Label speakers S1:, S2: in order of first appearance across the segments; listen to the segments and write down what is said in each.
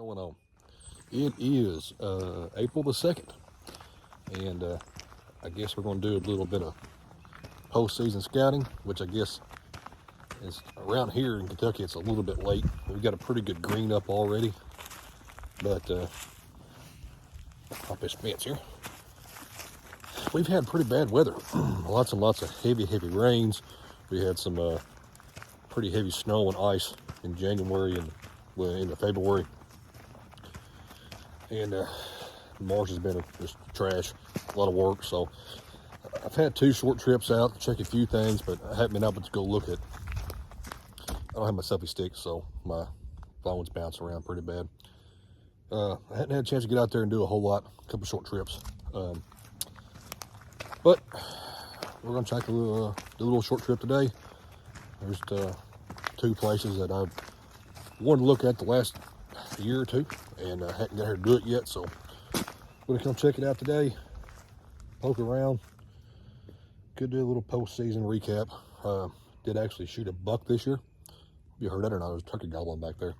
S1: Going on. It is April the 2nd, and I guess we're going to do a little bit of postseason scouting, which I guess is around here in Kentucky. It's a little bit late. We've got a pretty good green up already, but pop this fence here. We've had pretty bad weather. Lots and lots of heavy rains. We had some pretty heavy snow and ice in January and into February. And March has been just trash, a lot of work. So I've had 2 short trips out to check a few things, but I haven't been able to go look at. I don't have my selfie stick, so my phone's bouncing around pretty bad. I hadn't had a chance to get out there and do a whole lot, a couple short trips. But we're going to check do a little short trip today. There's 2 places that I've wanted to look at the last year or 2, and I hadn't got here to do it yet, so I'm going to come check it out today, poke around. Could do a little postseason recap. Did actually shoot a buck this year. You heard that or not? There was a turkey gobbling back there.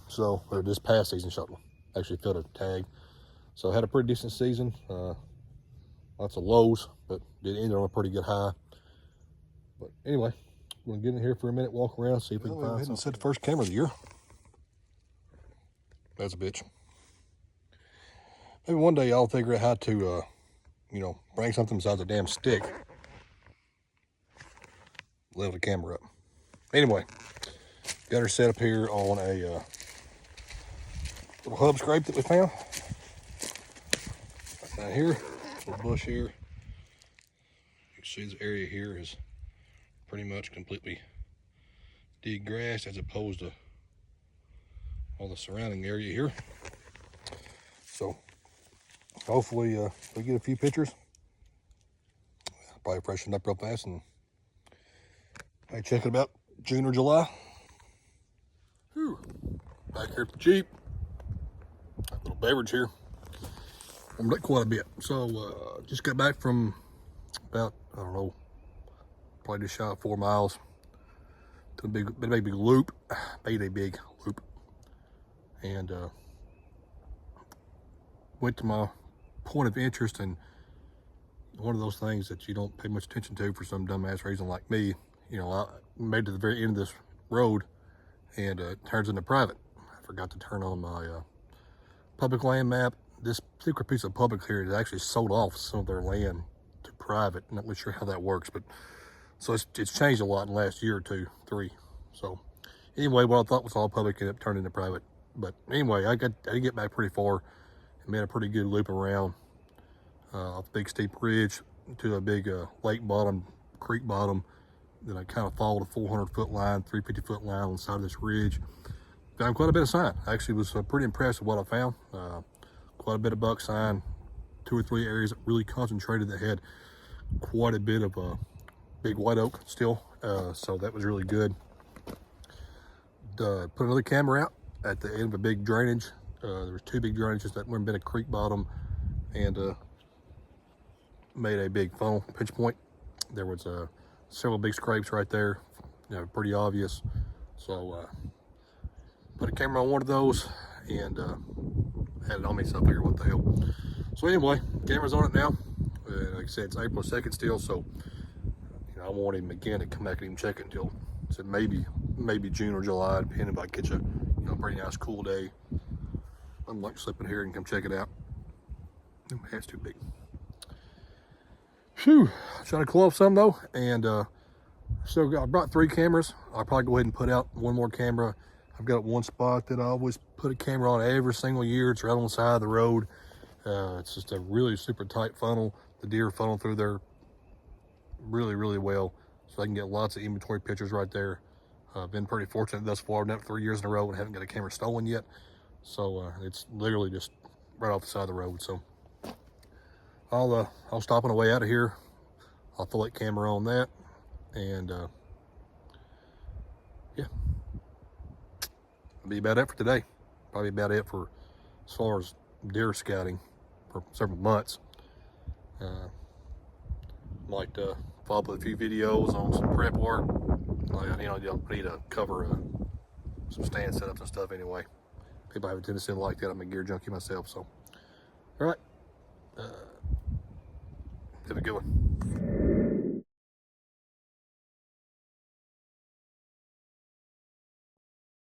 S1: So this past season shot actually filled a tag, so I had a pretty decent season. Lots of lows, but did end on a pretty good high. But anyway, we're gonna get in here for a minute, walk around, see if we can find something. Set the first camera of the year. That's a bitch. Maybe one day I'll figure out how to, bring something besides a damn stick. Level the camera up. Anyway, got her set up here on a little hub scrape that we found. Right down here, little bush here. You can see this area here is pretty much completely degrassed as opposed to all the surrounding area here. So hopefully we get a few pictures. Probably freshen up real fast and I check it about June or July. Whew. Back here at the Jeep. A little beverage here. Warmed up quite a bit. So just got back from about, I don't know, probably just shy of 4 miles to a big loop. Made a big loop. And went to my point of interest, and one of those things that you don't pay much attention to for some dumbass reason like me. I made it to the very end of this road, and it turns into private. I forgot to turn on my public land map. This particular piece of public here is actually sold off some of their land to private. I'm not really sure how that works, but so it's changed a lot in the last year or 2, 3. So anyway, what I thought was all public ended up turning into private. But anyway, I did get back pretty far and made a pretty good loop around off a big steep ridge to a big lake bottom, creek bottom. Then I kind of followed a 400-foot line, 350-foot line on the side of this ridge. Found quite a bit of sign. I actually was pretty impressed with what I found. Quite a bit of buck sign, 2 or 3 areas that really concentrated that had quite a bit of big white oak still. So that was really good. Put another camera out at the end of a big drainage. There was 2 big drainages that went a bit of creek bottom, and made a big funnel pinch point. There was several big scrapes right there, pretty obvious. So put a camera on one of those and had it on me, so I figured what the hell. So anyway, camera's on it now. Like I said, it's April 2nd still, so I want him again to come back and even check it until said maybe June or July, depending if I catch a pretty nice cool day. I'm like slipping here and come check it out. That's too big. Phew, trying to cool off some though, and so I brought 3 cameras. I'll probably go ahead and put out one more camera. I've got one spot that I always put a camera on every single year. It's right on the side of the road. It's just a really super tight funnel. The deer funnel through there really well, so I can get lots of inventory pictures right there. I've been pretty fortunate thus far. I've done it 3 years in a row and haven't got a camera stolen yet. So it's literally just right off the side of the road. So I'll stop on the way out of here. I'll throw that camera on that, and yeah, that'll be about it for today. Probably about it for as far as deer scouting for several months. Might follow up with a few videos on some prep work. I need to cover some stand setups and stuff anyway. People have a tendency to like that. I'm a gear junkie myself, so. All right.